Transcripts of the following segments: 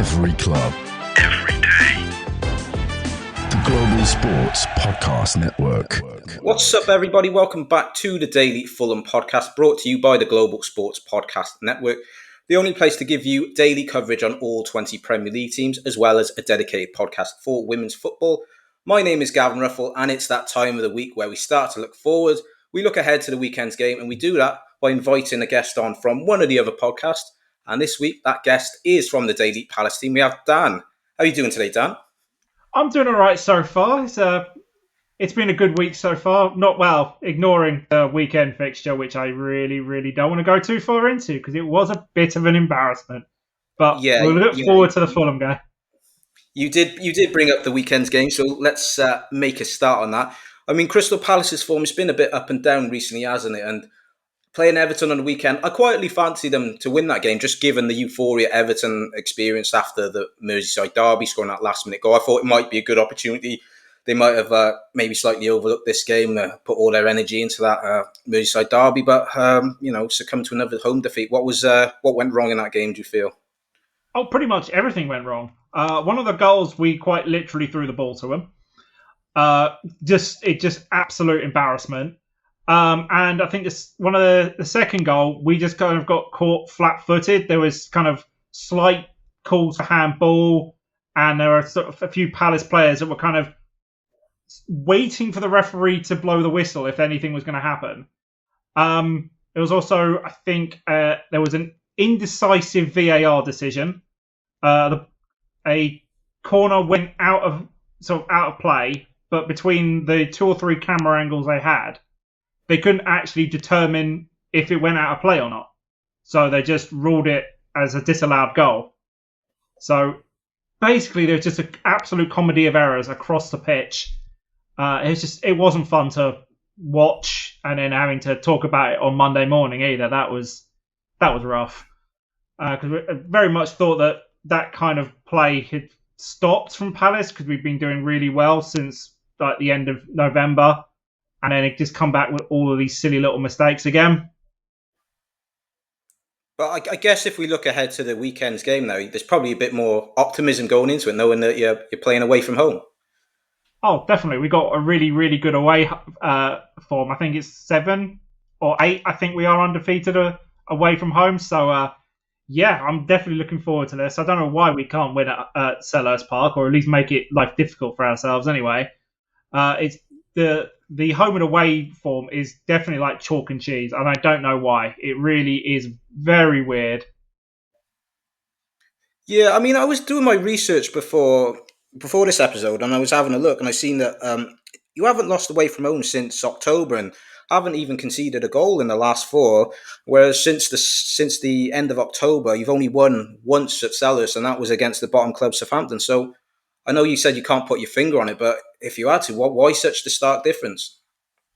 Every club. Every day. The Global Sports Podcast Network. What's up, everybody? Welcome back to the Daily Fulham podcast, brought to you by the Global Sports Podcast Network, the only place to give you daily coverage on all 20 Premier League teams, as well as a dedicated podcast for women's football. My name is Gavin Ruffle, and it's that time of the week where we start to look forward. We look ahead to the weekend's game, and we do that by inviting a guest on from one of the other podcasts. And this week, that guest is from the Daily Palace team. We have Dan. How are you doing today, Dan? I'm doing all right so far. It's been a good week so far. Not well, ignoring the weekend fixture, which I really don't want to go too far into because it was a bit of an embarrassment. But we'll look forward to the Fulham game. You did bring up the weekend's game, so let's make a start on that. I mean, Crystal Palace's form has been a bit up and down recently, hasn't it? And playing Everton on the weekend, I quietly fancy them to win that game, just given the euphoria Everton experienced after the Merseyside derby, scoring that last-minute goal. I thought it might be a good opportunity. They might have maybe slightly overlooked this game, put all their energy into that Merseyside derby, but succumbed to another home defeat. What went wrong in that game, do you feel? Oh, pretty much everything went wrong. One of the goals, we quite literally threw the ball to them. Just absolute embarrassment. And I think one of the second goal, we just kind of got caught flat-footed. There was kind of slight calls for handball, and there were sort of a few Palace players that were kind of waiting for the referee to blow the whistle if anything was going to happen. There was also, I think, there was an indecisive VAR decision. A corner went out of play, but between the 2 or 3 camera angles they had, they couldn't actually determine if it went out of play or not. So they just ruled it as a disallowed goal. So basically, there's just an absolute comedy of errors across the pitch. It wasn't fun to watch, and then having to talk about it on Monday morning either. That was rough. Because we very much thought that kind of play had stopped from Palace because we've been doing really well since like the end of November. And then it just come back with all of these silly little mistakes again. But I guess if we look ahead to the weekend's game now, there's probably a bit more optimism going into it, knowing that you're playing away from home. Oh, definitely. We got a really good away form. I think it's 7 or 8. I think we are undefeated away from home. So, I'm definitely looking forward to this. I don't know why we can't win at Selhurst Park, or at least make it life difficult for ourselves anyway. It's the home and away form is definitely like chalk and cheese, and I don't know why. It really is very weird. Yeah, I mean, I was doing my research before this episode, and I was having a look, and I seen that you haven't lost away from home since October, and haven't even conceded a goal in the last 4. Whereas since the end of October, you've only won once at Selhurst, and that was against the bottom club Southampton. So I know you said you can't put your finger on it, but if you had to, why such the stark difference?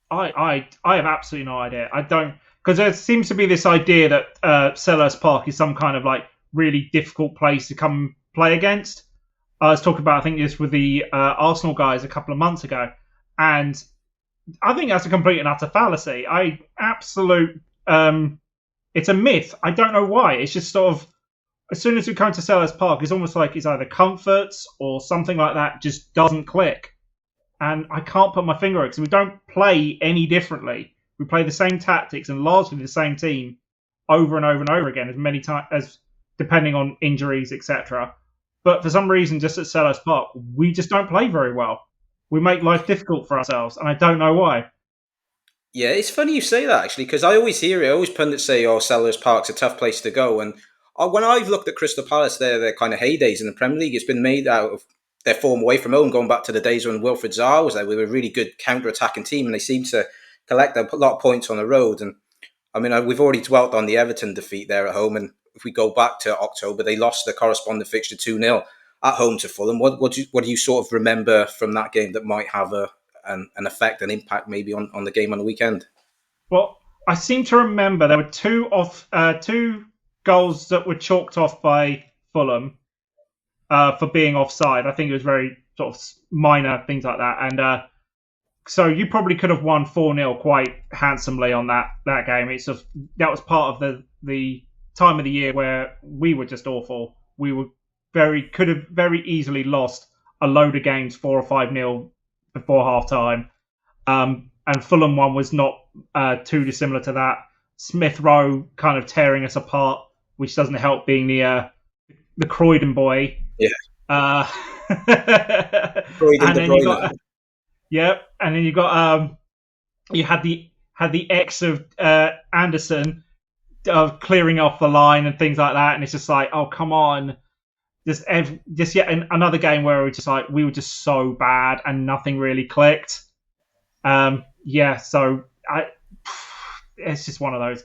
I have absolutely no idea. I don't, because there seems to be this idea that Selhurst Park is some kind of like really difficult place to come play against. I was talking about, I think this with the Arsenal guys a couple of months ago, and I think that's a complete and utter fallacy. It's a myth. I don't know why. It's just sort of, as soon as we come to Selhurst Park, it's almost like it's either comforts or something like that just doesn't click. And I can't put my finger on it because we don't play any differently. We play the same tactics and largely the same team over and over and over again, as many times as depending on injuries, etc. But for some reason, just at Selhurst Park, we just don't play very well. We make life difficult for ourselves, and I don't know why. Yeah, it's funny you say that, actually, because I always pundits say, Selhurst Park's a tough place to go. And when I've looked at Crystal Palace, their kind of heydays in the Premier League, it's been made out of their form away from home, going back to the days when Wilfried Zaha was there. We were a really good counter-attacking team, and they seem to collect a lot of points on the road. And I mean, we've already dwelt on the Everton defeat there at home, and if we go back to October, they lost the corresponding fixture 2-0 at home to Fulham. What do you sort of remember from that game that might have an effect, an impact maybe on the game on the weekend? Well, I seem to remember there were two goals that were chalked off by Fulham for being offside. I think it was very sort of minor things like that. And so you probably could have won 4-0 quite handsomely on that game. That was part of the time of the year where we were just awful. We were could have very easily lost a load of games 4 or 5-0 before half time. And Fulham one was not too dissimilar to that. Smith Rowe kind of tearing us apart, which doesn't help being the Croydon boy. Yeah. And then you got and then you had the ex of Anderson clearing off the line and things like that, and it's just like, oh come on, just yet another game where we were just so bad and nothing really clicked. So it's just one of those.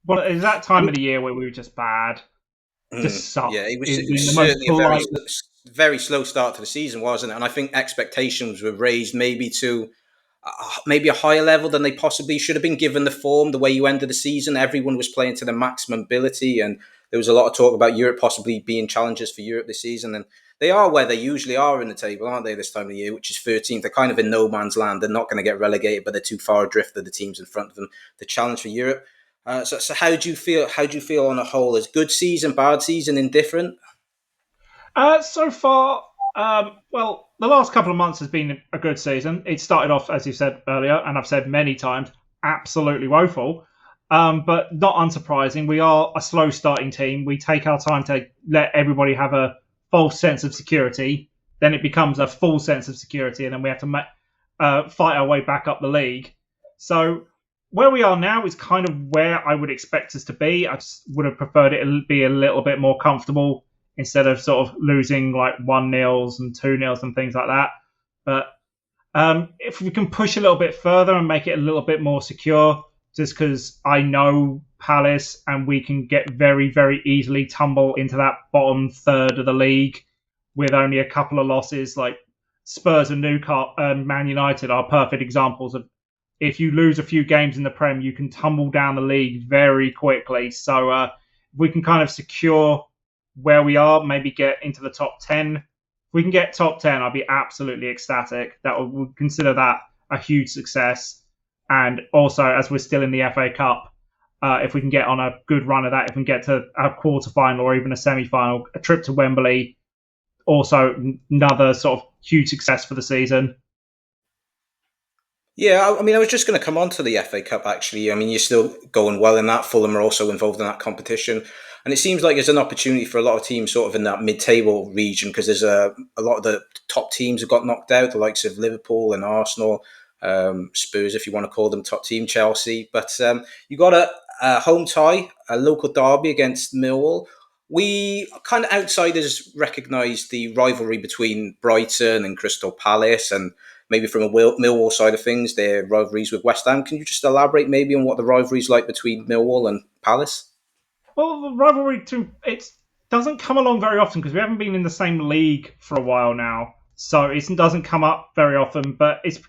It's that time of the year where we were just bad. Just sucked. Yeah, it was certainly a very slow start to the season, wasn't it? And I think expectations were raised maybe to maybe a higher level than they possibly should have been, given the form, the way you ended the season. Everyone was playing to their maximum ability, and there was a lot of talk about Europe possibly being challenges for Europe this season. And they are where they usually are in the table, aren't they, this time of the year, which is 13th. They're kind of in no man's land. They're not going to get relegated, but they're too far adrift of the teams in front of them. The challenge for Europe. So how do you feel? How do you feel on a whole? Is good season, bad season, indifferent? So far, well, the last couple of months has been a good season. It started off, as you said earlier, and I've said many times, absolutely woeful. But not unsurprising. We are a slow starting team. We take our time to let everybody have a false sense of security. Then it becomes a full sense of security, and then we have to fight our way back up the league. So where we are now is kind of where I would expect us to be. I just would have preferred it to be a little bit more comfortable instead of sort of losing like 1-0s and 2-0s and things like that. But if we can push a little bit further and make it a little bit more secure, just because I know Palace and we can get very, very easily tumble into that bottom third of the league with only a couple of losses. Like Spurs and Newcastle and Man United are perfect examples of, if you lose a few games in the Prem, you can tumble down the league very quickly. So if we can kind of secure where we are, maybe get into the top 10. If we can get top 10, I'll be absolutely ecstatic. Would consider that a huge success. And also, as we're still in the FA Cup, if we can get on a good run of that, if we can get to a quarter-final or even a semi-final, a trip to Wembley, also another sort of huge success for the season. Yeah, I mean, I was just going to come on to the FA Cup, actually. I mean, you're still going well in that. Fulham are also involved in that competition. And it seems like there's an opportunity for a lot of teams sort of in that mid-table region, because there's a lot of the top teams have got knocked out, the likes of Liverpool and Arsenal, Spurs, if you want to call them top team, Chelsea. But you got a home tie, a local derby against Millwall. We kind of outsiders recognise the rivalry between Brighton and Crystal Palace, and maybe from a Millwall side of things, their rivalries with West Ham. Can you just elaborate maybe on what the rivalry is like between Millwall and Palace? Well, the rivalry it doesn't come along very often because we haven't been in the same league for a while now, so it doesn't come up very often. But it's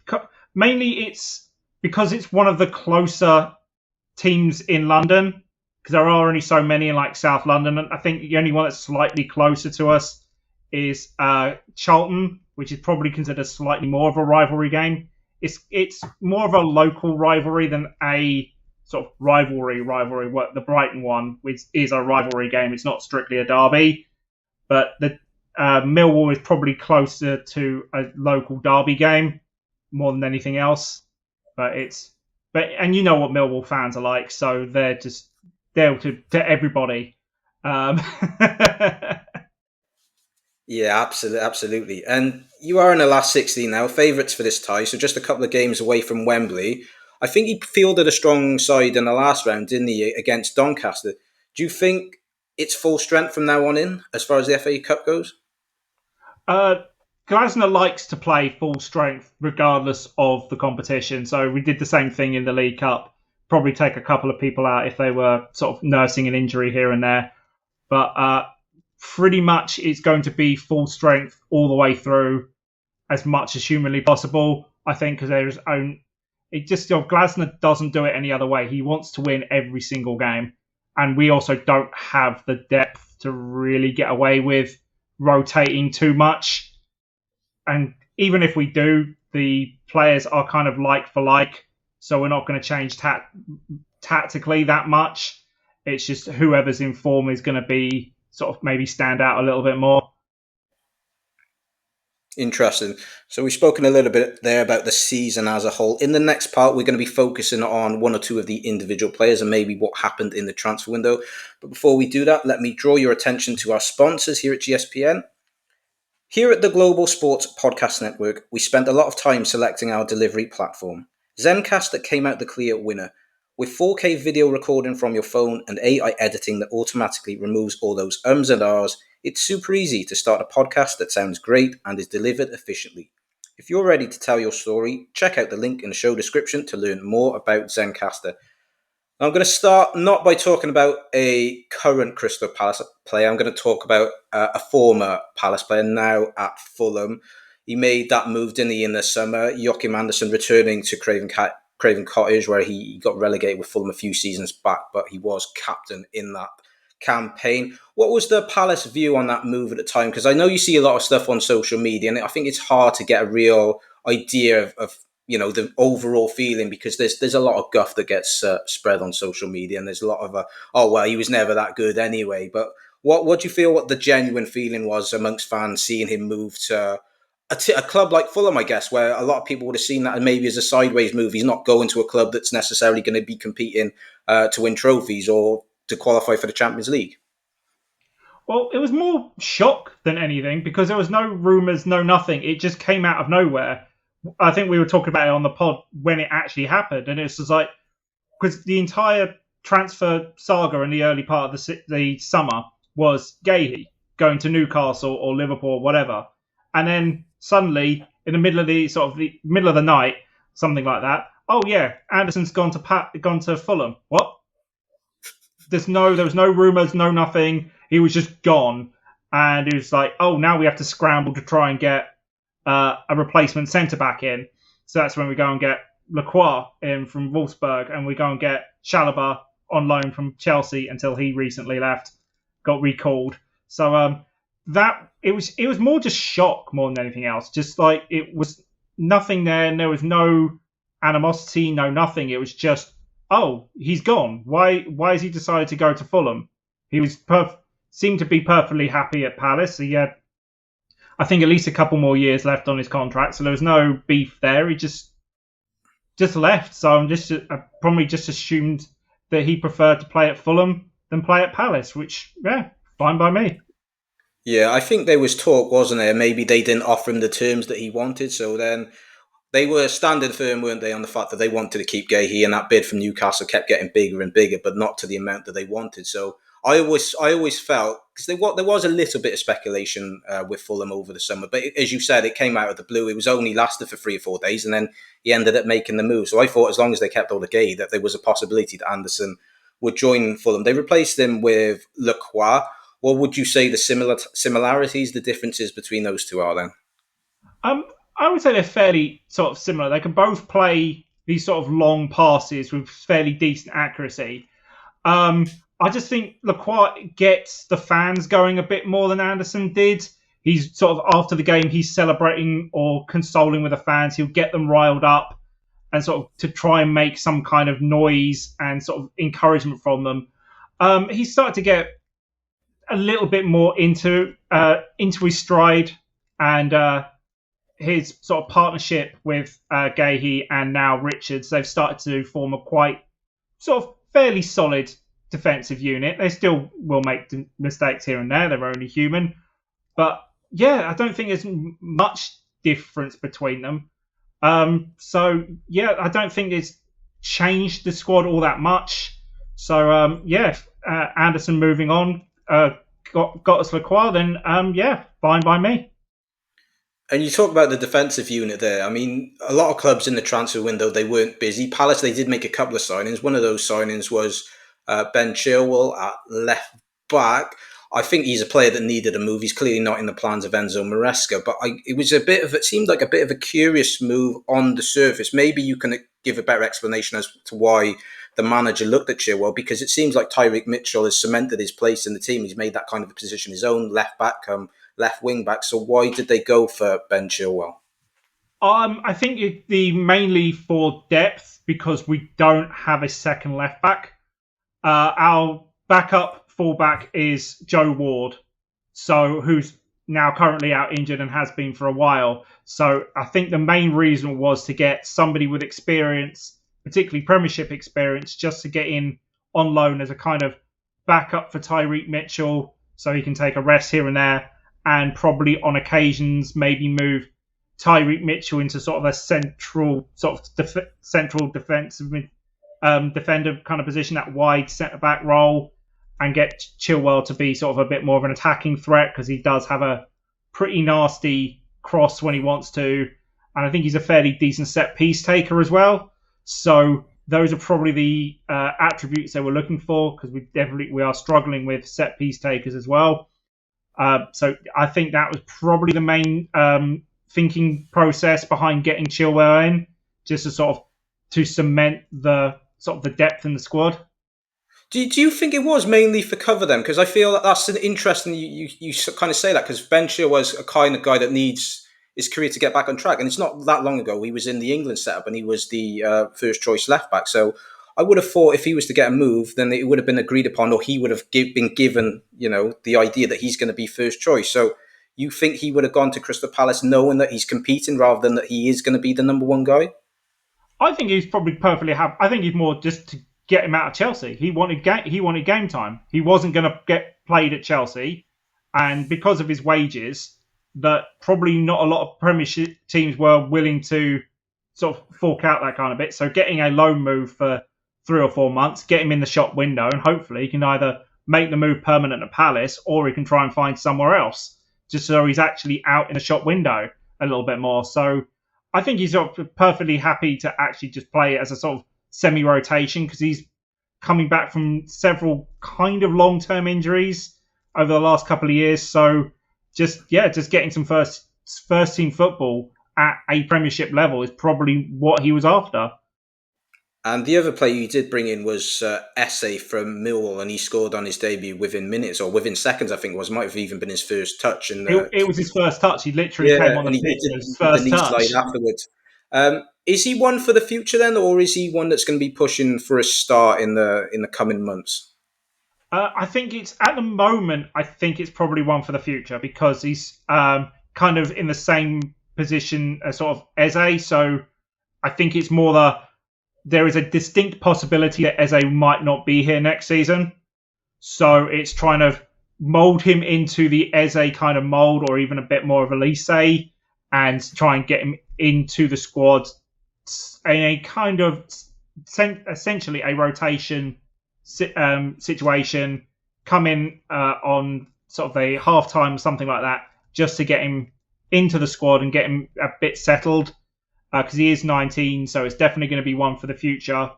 because it's one of the closer teams in London, because there are only so many in like South London, and I think the only one that's slightly closer to us is Charlton, which is probably considered slightly more of a rivalry game. It's more of a local rivalry than a sort of rivalry. What the Brighton one, which is a rivalry game, it's not strictly a derby, but the Millwall is probably closer to a local derby game more than anything else. And you know what Millwall fans are like, so they're to everybody. Yeah, absolutely. And you are in the last 16 now, favourites for this tie, so just a couple of games away from Wembley. I think he fielded a strong side in the last round, didn't he, against Doncaster? Do you think it's full strength from now on in, as far as the FA Cup goes? Glasner likes to play full strength regardless of the competition, so we did the same thing in the League Cup. Probably take a couple of people out if they were sort of nursing an injury here and there. But pretty much it's going to be full strength all the way through, as much as humanly possible. I think because Glasner doesn't do it any other way. He wants to win every single game, and we also don't have the depth to really get away with rotating too much. And even if we do, the players are kind of like for like, so we're not going to change tactically that much. It's just whoever's in form is going to be sort of maybe stand out a little bit more. Interesting. So we've spoken a little bit there about the season as a whole. In the next part, we're going to be focusing on one or two of the individual players and maybe what happened in the transfer window. But before we do that, let me draw your attention to our sponsors here at GSPN. Here at the Global Sports Podcast Network, we spent a lot of time selecting our delivery platform. Zencastr came out the clear winner. With 4K video recording from your phone and AI editing that automatically removes all those ums and ahs, it's super easy to start a podcast that sounds great and is delivered efficiently. If you're ready to tell your story, check out the link in the show description to learn more about Zencastr. I'm going to start not by talking about a current Crystal Palace player. I'm going to talk about a former Palace player now at Fulham. He made that move, didn't he, in the summer? Joachim Andersen returning to Craven Cottage, where he got relegated with Fulham a few seasons back, but he was captain in that campaign. What was the Palace view on that move at the time? Because I know you see a lot of stuff on social media, and I think it's hard to get a real idea of the overall feeling, because there's a lot of guff that gets spread on social media, and there's a lot of he was never that good anyway. But what do you feel what the genuine feeling was amongst fans seeing him move to a club like Fulham, I guess, where a lot of people would have seen that maybe as a sideways move? He's not going to a club that's necessarily going to be competing to win trophies or to qualify for the Champions League. Well, it was more shock than anything, because there was no rumours, no nothing. It just came out of nowhere. I think we were talking about it on the pod when it actually happened, and it's just like, because the entire transfer saga in the early part of the summer was Gahey going to Newcastle or Liverpool or whatever, and then suddenly in the middle of the night, something like that, oh yeah, Anderson's gone to Fulham. What? There was no rumours, no nothing. He was just gone, and it was like, oh, now we have to scramble to try and get a replacement centre-back in. So that's when we go and get Lacroix in from Wolfsburg, and we go and get Chalobah on loan from Chelsea until he recently left, got recalled. So that it was more just shock more than anything else. Just like, it was nothing there, and there was no animosity, no nothing. It was just, oh, he's gone. Why has he decided to go to Fulham? He was seemed to be perfectly happy at Palace. He had, I think, at least a couple more years left on his contract, so there was no beef there. He just left. So I probably just assumed that he preferred to play at Fulham than play at Palace, which, yeah, fine by me. Yeah, I think there was talk, wasn't there? Maybe they didn't offer him the terms that he wanted, so then they were standing firm, weren't they, on the fact that they wanted to keep Gahey, and that bid from Newcastle kept getting bigger and bigger, but not to the amount that they wanted. So I always felt, because there was a little bit of speculation with Fulham over the summer, but as you said, it came out of the blue. It was only lasted for 3 or 4 days, and then he ended up making the move. So I thought, as long as they kept hold of Gahey, that there was a possibility that Anderson would join Fulham. They replaced him with Lacroix. What would you say the similarities, the differences between those two are then? I would say they're fairly sort of similar. They can both play these sort of long passes with fairly decent accuracy. I just think Lacroix gets the fans going a bit more than Anderson did. He's sort of, after the game, he's celebrating or consoling with the fans. He'll get them riled up and sort of to try and make some kind of noise and sort of encouragement from them. He's started to get a little bit more into his stride, and his sort of partnership with Gahey and now Richards, they've started to form a quite sort of fairly solid defensive unit. They still will make mistakes here and there. They're only human. But yeah, I don't think there's much difference between them. So yeah, I don't think it's changed the squad all that much. So Anderson moving on, got us Lacroix, then fine by me. And you talk about the defensive unit there. I mean, a lot of clubs in the transfer window, they weren't busy. Palace, they did make a couple of signings. One of those signings was Ben Chilwell at left back. I think he's a player that needed a move. He's clearly not in the plans of Enzo Maresca, but it seemed like a bit of a curious move on the surface. Maybe you can give a better explanation as to why the manager looked at Chilwell, because it seems like Tyreek Mitchell has cemented his place in the team. He's made that kind of a position his own, left back, left wing back. So why did they go for Ben Chilwell? I think it'd be mainly for depth, because we don't have a second left back. Our backup fullback is Joe Ward, so who's now currently out injured and has been for a while. So I think the main reason was to get somebody with experience, particularly Premiership experience, just to get in on loan as a kind of backup for Tyreek Mitchell, so he can take a rest here and there, and probably on occasions maybe move Tyreek Mitchell into sort of a central defensive defender kind of position, that wide centre back role, and get Chilwell to be sort of a bit more of an attacking threat, because he does have a pretty nasty cross when he wants to, and I think he's a fairly decent set piece taker as well. So those are probably the attributes they were looking for, because we are struggling with set piece takers as well. So I think that was probably the main thinking process behind getting Chilwell in, just to sort of to cement the sort of the depth in the squad. Do you think it was mainly for cover then? Because I feel that that's an interesting. You kind of say that because Ben Chilwell was a kind of guy that needs his career to get back on track, and it's not that long ago he was in the England setup and he was the first choice left back. So I would have thought if he was to get a move, then it would have been agreed upon, or he would have been given, the idea that he's going to be first choice. So you think he would have gone to Crystal Palace knowing that he's competing rather than that he is going to be the number one guy? I think he's probably perfectly happy. I think he's more just to get him out of Chelsea. He wanted game time. He wasn't going to get played at Chelsea, and because of his wages, that probably not a lot of Premiership teams were willing to sort of fork out that kind of bit. So getting a loan move for 3 or 4 months, get him in the shop window, and hopefully he can either make the move permanent at Palace or he can try and find somewhere else, just so he's actually out in the shop window a little bit more. So I think he's sort of perfectly happy to actually just play as a sort of semi-rotation, because he's coming back from several kind of long-term injuries over the last couple of years. So just getting some first team football at a Premiership level is probably what he was after. And the other player you did bring in was Esse from Millwall, and he scored on his debut within minutes, or within seconds, I think it was. Might have even been his first touch. And it was his first touch. He literally came on the pitch and his first touch. Afterwards. Is he one for the future then, or is he one that's going to be pushing for a start in the coming months? I think it's at the moment. I think it's probably one for the future, because he's kind of in the same position as sort of Eze. So I think it's more there is a distinct possibility that Eze might not be here next season. So it's trying to mould him into the Eze kind of mould, or even a bit more of Elise, and try and get him into the squad in a kind of essentially a rotation situation. Come in on sort of a half-time or something like that, just to get him into the squad and get him a bit settled. Because he is 19, so it's definitely going to be one for the future.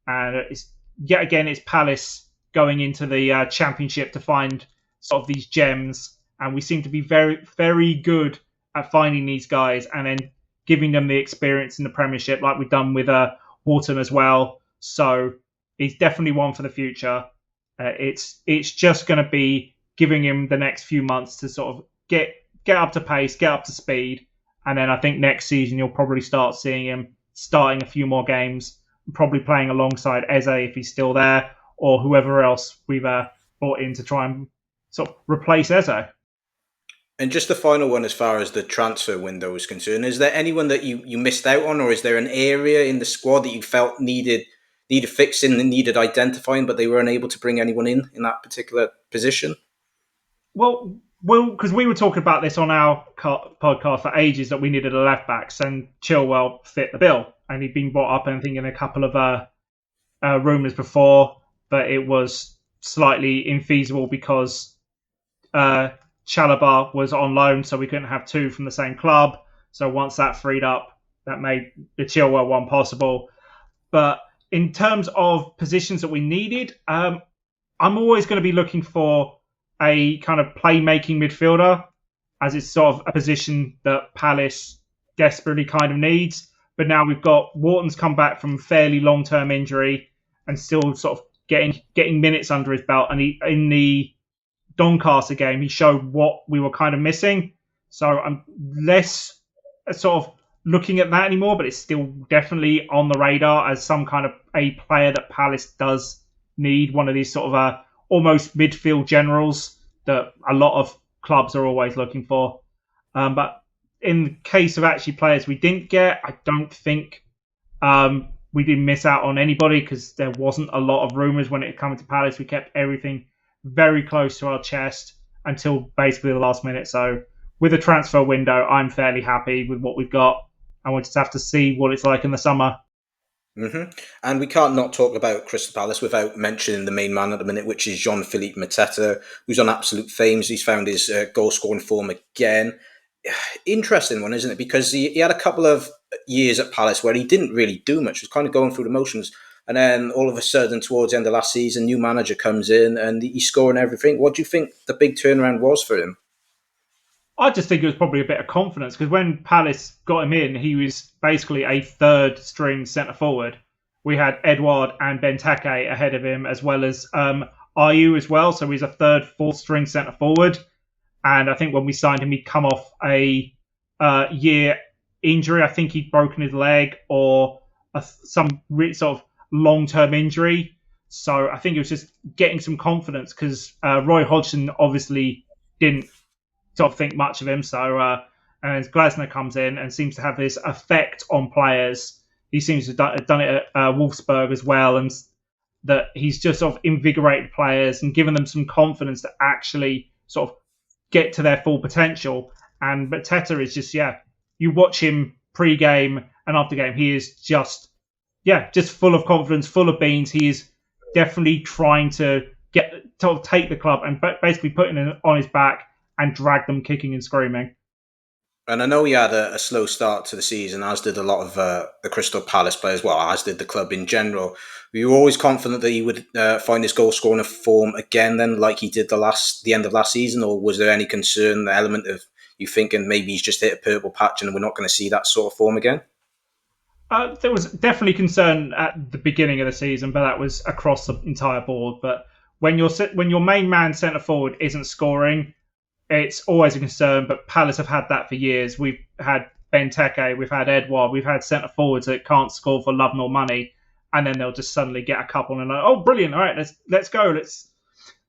And it's Palace going into the Championship to find sort of these gems, and we seem to be very, very good at finding these guys and then giving them the experience in the Premiership, like we've done with Wharton as well. So it's definitely one for the future. It's just going to be giving him the next few months to sort of get up to pace, get up to speed. And then I think next season you'll probably start seeing him starting a few more games, probably playing alongside Eze if he's still there, or whoever else we've brought in to try and sort of replace Eze. And just the final one, as far as the transfer window is concerned, is there anyone that you missed out on, or is there an area in the squad that you felt needed fixing and needed identifying, but they were unable to bring anyone in that particular position? Well, because we were talking about this on our podcast for ages, that we needed a left back, and Chilwell fit the bill, and he'd been brought up, I think, in a couple of rumours before, but it was slightly infeasible because Chalobah was on loan, so we couldn't have two from the same club. So once that freed up, that made the Chilwell one possible. But in terms of positions that we needed, I'm always going to be looking for a kind of playmaking midfielder, as it's sort of a position that Palace desperately kind of needs. But now we've got Wharton's come back from fairly long-term injury and still sort of getting minutes under his belt. And in the Doncaster game, he showed what we were kind of missing. So I'm less sort of looking at that anymore, but it's still definitely on the radar as some kind of a player that Palace does need, one of these sort of almost midfield generals that a lot of clubs are always looking for. But in the case of actually players we didn't get, I don't think we didn't miss out on anybody because there wasn't a lot of rumours when it came to Palace. We kept everything very close to our chest until basically the last minute. So with the transfer window, I'm fairly happy with what we've got. And we'll just have to see what it's like in the summer. Mm-hmm. And we can't not talk about Crystal Palace without mentioning the main man at the minute, which is Jean-Philippe Mateta, who's on absolute fame. He's found his goal-scoring form again. Interesting one, isn't it? Because he had a couple of years at Palace where he didn't really do much. He was kind of going through the motions. And then all of a sudden, towards the end of last season, new manager comes in and he's scoring everything. What do you think the big turnaround was for him? I just think it was probably a bit of confidence because when Palace got him in, he was basically a third string centre forward. We had Edouard and Benteke ahead of him, as well as Ayew as well. So he's a third, fourth string centre forward. And I think when we signed him, he'd come off a year injury. I think he'd broken his leg or some sort of long-term injury. So I think it was just getting some confidence because Roy Hodgson obviously didn't sort of think much of him. So and Glasner comes in and seems to have this effect on players. He seems to have done it at Wolfsburg as well, and that he's just sort of invigorated players and given them some confidence to actually sort of get to their full potential. And Mateta is just, you watch him pre-game and after game, he is just full of confidence, full of beans. He is definitely trying to take the club and basically putting it on his back and drag them kicking and screaming. And I know he had a slow start to the season, as did a lot of the Crystal Palace players, well, as did the club in general. Were you always confident that he would find his goal-scoring form again then, like he did the end of last season, or was there any concern, the element of you thinking maybe he's just hit a purple patch and we're not going to see that sort of form again? There was definitely concern at the beginning of the season, but that was across the entire board. But when your main man centre forward isn't scoring, it's always a concern. But Palace have had that for years. We've had Benteke, we've had Edouard, we've had centre forwards that can't score for love nor money, and then they'll just suddenly get a couple and like, oh, brilliant! All right, let's go.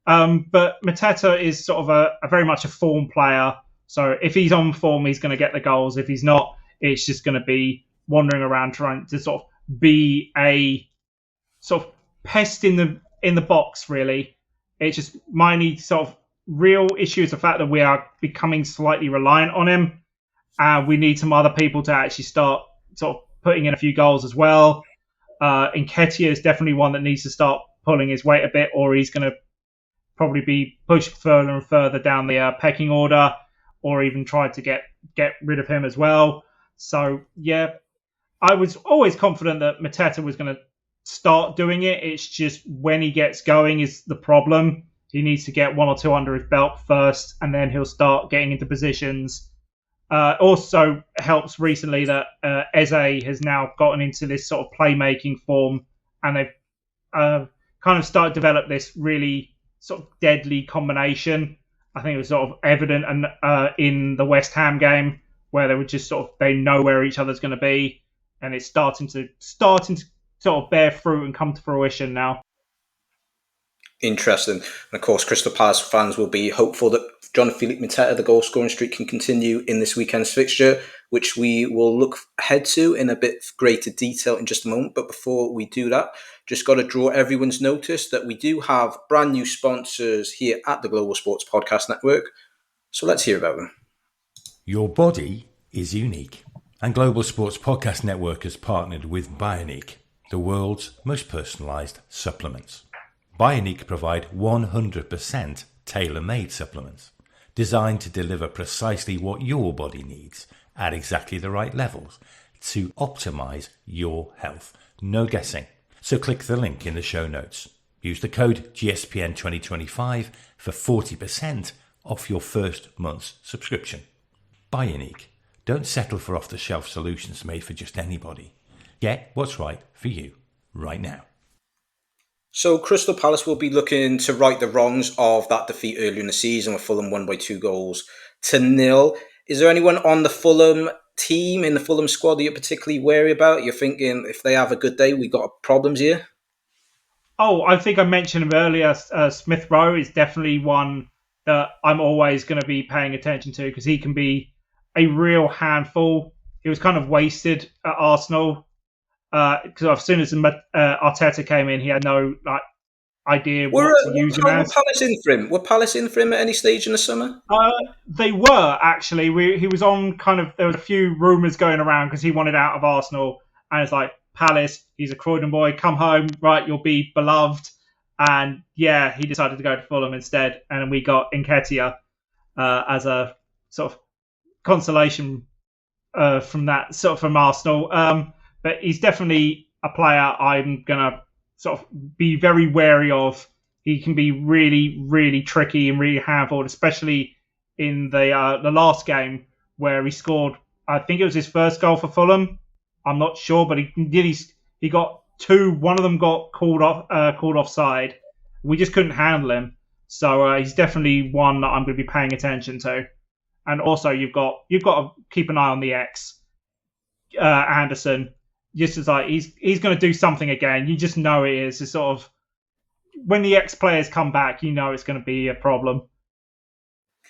But Mateta is sort of a very much a form player. So if he's on form, he's going to get the goals. If he's not, it's just going to be wandering around trying to sort of be a sort of pest in the box. Really, it's just my need sort of real issue is the fact that we are becoming slightly reliant on him. We need some other people to actually start sort of putting in a few goals as well. Nketiah is definitely one that needs to start pulling his weight a bit, or he's going to probably be pushed further and further down the pecking order, or even try to get rid of him as well. So, I was always confident that Mateta was going to start doing it. It's just when he gets going is the problem. He needs to get one or two under his belt first, and then he'll start getting into positions. Also helps recently that Eze has now gotten into this sort of playmaking form, and they've kind of started to develop this really sort of deadly combination. I think it was sort of evident in the West Ham game where they were just they know where each other's going to be, and it's starting to sort of bear fruit and come to fruition now. Interesting. And of course, Crystal Palace fans will be hopeful that Jean-Philippe Mateta, the goal-scoring streak, can continue in this weekend's fixture, which we will look ahead to in a bit greater detail in just a moment. But before we do that, just got to draw everyone's notice that we do have brand new sponsors here at the Global Sports Podcast Network. So let's hear about them. Your body is unique. And Global Sports Podcast Network has partnered with Bionic, the world's most personalised supplements. Bionic provide 100% tailor-made supplements designed to deliver precisely what your body needs at exactly the right levels to optimize your health. No guessing. So click the link in the show notes. Use the code GSPN 2025 for 40% off your first month's subscription. Bionic. Don't settle for off-the-shelf solutions made for just anybody. Get what's right for you right now. So Crystal Palace will be looking to right the wrongs of that defeat earlier in the season where Fulham won by 2-0. Is there anyone on the Fulham team, in the Fulham squad, that you're particularly wary about? You're thinking if they have a good day, we got problems here? Oh, I think I mentioned him earlier. Smith Rowe is definitely one that I'm always going to be paying attention to because he can be a real handful. He was kind of wasted at Arsenal because as soon as Arteta came in, he had no idea what to use him How were as. Palace in for him? Were Palace in for him at any stage in the summer? They were actually. He was on kind of. There was a few rumours going around because he wanted out of Arsenal, and it's like Palace. He's a Croydon boy. Come home, right? You'll be beloved. And yeah, he decided to go to Fulham instead, and we got Nketiah as a sort of consolation from Arsenal. But he's definitely a player I'm gonna sort of be very wary of. He can be really, really tricky and really handful, especially in the last game where he scored. I think it was his first goal for Fulham. I'm not sure, but he got two. One of them got called offside. We just couldn't handle him. So he's definitely one that I'm going to be paying attention to. And also, you've got to keep an eye on the X, Anderson. Just as like he's going to do something again. You just know it is. It's sort of when the X players come back, you know it's going to be a problem.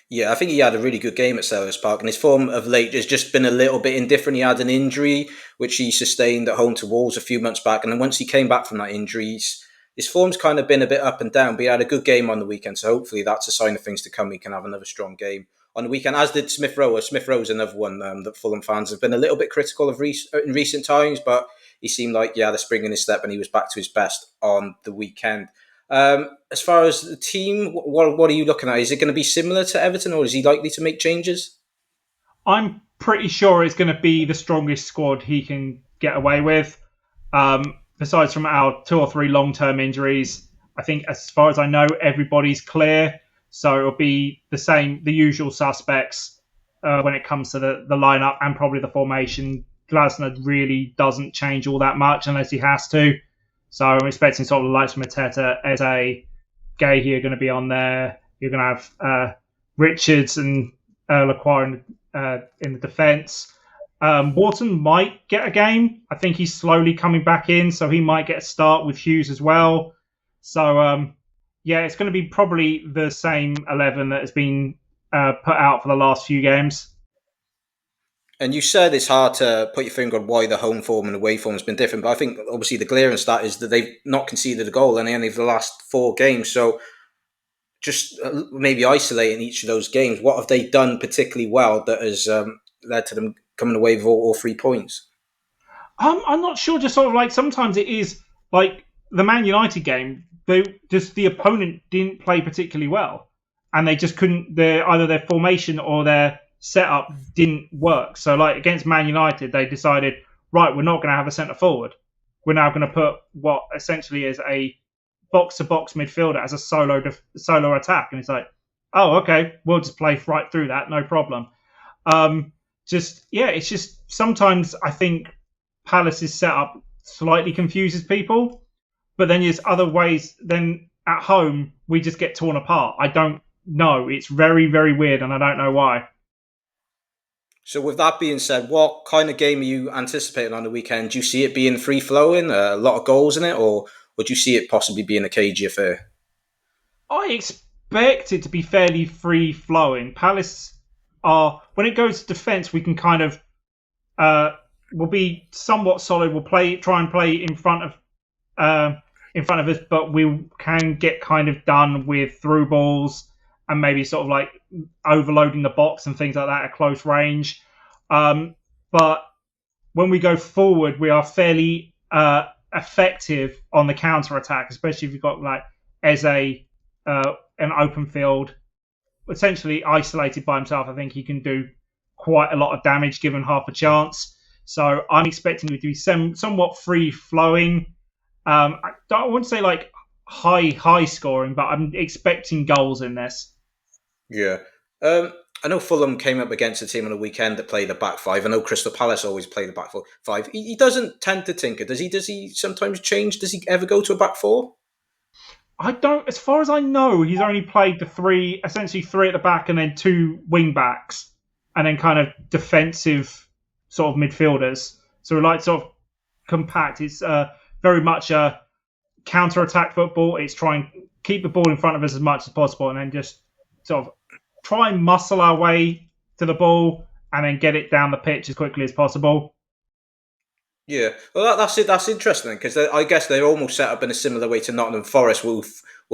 Yeah, I think he had a really good game at Selhurst Park, and his form of late has just been a little bit indifferent. He had an injury, which he sustained at home to Wolves a few months back, and then once he came back from that injury, his form's kind of been a bit up and down, but he had a good game on the weekend, so hopefully that's a sign of things to come. He can have another strong game on the weekend, as did Smith Rowe. Smith Rowe's another one that Fulham fans have been a little bit critical of in recent times, but he seemed like, the spring in his step, and he was back to his best on the weekend. As far as the team, what are you looking at? Is it going to be similar to Everton, or is he likely to make changes? I'm pretty sure it's going to be the strongest squad he can get away with. Besides from our 2 or 3 long-term injuries, I think as far as I know, everybody's clear. So it'll be the usual suspects when it comes to the lineup and probably the formation. Glasner really doesn't change all that much unless he has to. So I'm expecting sort of the likes of Mateta, Eze, Gahey are going to be on there. You're going to have Richards and Lacroix in the defence. Wharton might get a game. I think he's slowly coming back in, so he might get a start with Hughes as well. So, it's going to be probably the same 11 that has been put out for the last few games. And you said it's hard to put your finger on why the home form and away form has been different, but I think obviously the glaring stat is that they've not conceded a goal in any of the last 4 games. So just maybe isolating each of those games, what have they done particularly well that has led to them coming away with all 3 points? I'm not sure. Just sort of like sometimes it is like the Man United game. The opponent didn't play particularly well, and they just couldn't. Either their formation or their setup didn't work. So like against Man United, they decided, right, we're not going to have a centre forward. We're now going to put what essentially is a box-to-box midfielder as a solo attack. And it's like, oh, okay, we'll just play right through that, no problem. It's just sometimes I think Palace's setup slightly confuses people, but then there's other ways. Then at home, we just get torn apart. I don't know. It's very, very weird, and I don't know why. So with that being said, what kind of game are you anticipating on the weekend? Do you see it being free-flowing, a lot of goals in it, or would you see it possibly being a cagey affair? I expect it to be fairly free-flowing. Palace are, when it goes to defence, we can kind of, we'll be somewhat solid. We'll try and play in front of us, but we can get kind of done with through balls and maybe sort of like overloading the box and things like that at close range. But when we go forward, we are fairly effective on the counter-attack, especially if you've got like Eze, an open field, essentially isolated by himself. I think he can do quite a lot of damage given half a chance. So I'm expecting it to be somewhat free-flowing. I wouldn't say like high scoring, but I'm expecting goals in this. Yeah. I know Fulham came up against a team on the weekend that played a back 5. I know Crystal Palace always played a back 5. He doesn't tend to tinker, does he? Does he sometimes change? Does he ever go to a back 4? I don't. As far as I know, he's only played essentially 3 at the back and then 2 wing backs, and then kind of defensive sort of midfielders. So like sort of compact. It's very much a counter-attack football. It's try and keep the ball in front of us as much as possible, and then just sort of try and muscle our way to the ball and then get it down the pitch as quickly as possible. Yeah, well, that's it. That's interesting because I guess they're almost set up in a similar way to Nottingham Forest, were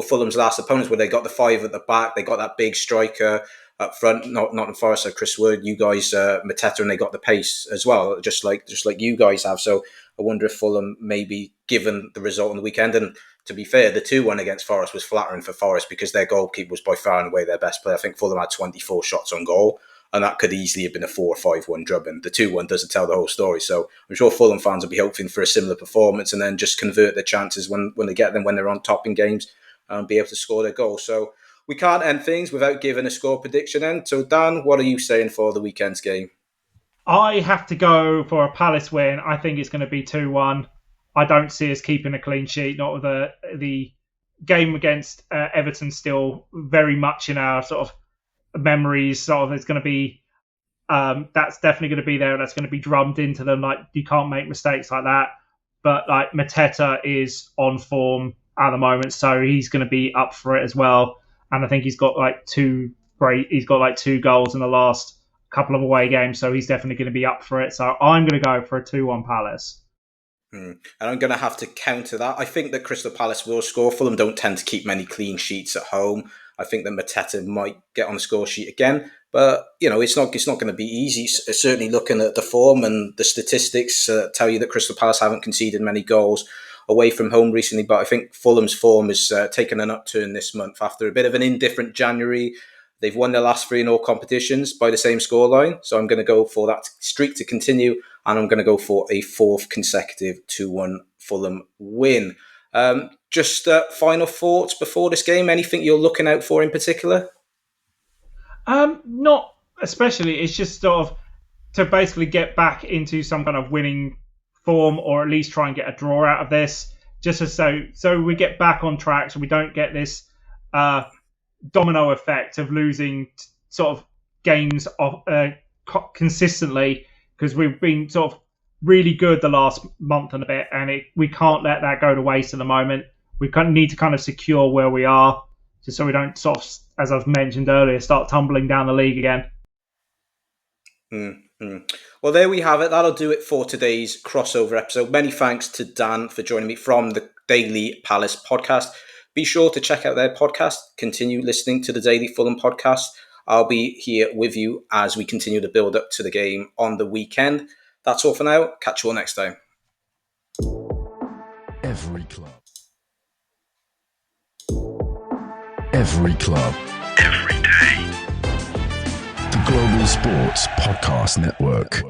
Fulham's last opponents, where they got the five at the back, they got that big striker up front. Nottingham Forest, like Chris Wood, you guys, Mateta, and they got the pace as well, just like you guys have. So I wonder if Fulham, maybe given the result on the weekend, and to be fair, the 2-1 against Forest was flattering for Forest because their goalkeeper was by far and away their best player. I think Fulham had 24 shots on goal, and that could easily have been a 4 or 5-1 drubbing. The 2-1 doesn't tell the whole story. So I'm sure Fulham fans will be hoping for a similar performance and then just convert their chances when they get them, when they're on top in games, and be able to score their goals. So we can't end things without giving a score prediction then. So Dan, what are you saying for the weekend's game? I have to go for a Palace win. I think it's going to be 2-1. I don't see us keeping a clean sheet, not with the game against Everton still very much in our sort of memories. Sort of, it's going to be that's definitely going to be there. That's going to be drummed into them. Like, you can't make mistakes like that. But like, Mateta is on form at the moment, so he's going to be up for it as well. And I think he's got like two goals in the last couple of away games, so he's definitely going to be up for it. So I'm going to go for a 2-1 Palace. And I'm going to have to counter that. I think that Crystal Palace will score. Fulham don't tend to keep many clean sheets at home. I think that Mateta might get on the score sheet again, but it's not going to be easy. Certainly, looking at the form and the statistics tell you that Crystal Palace haven't conceded many goals away from home recently. But I think Fulham's form has taken an upturn this month after a bit of an indifferent January. They've won their last 3 in all competitions by the same scoreline. So I'm going to go for that streak to continue, and I'm going to go for a 4th consecutive 2-1 Fulham win. Just final thoughts before this game? Anything you're looking out for in particular? Not especially. It's just sort of to basically get back into some kind of winning form, or at least try and get a draw out of this, just so we get back on track, so we don't get this domino effect of losing sort of games consistently, because we've been sort of really good the last month and a bit, and we can't let that go to waste at the moment. We need to kind of secure where we are, just so we don't sort of, as I've mentioned earlier, start tumbling down the league again. Well, there we have it. That'll do it for today's crossover episode. Many thanks to Dan for joining me from the Daily Palace podcast. Be sure to check out their podcast. Continue listening to the Daily Fulham podcast. I'll be here with you as we continue to build up to the game on the weekend. That's all for now. Catch you all next time. Every club. Every club. Every day. The Global Sports Podcast Network.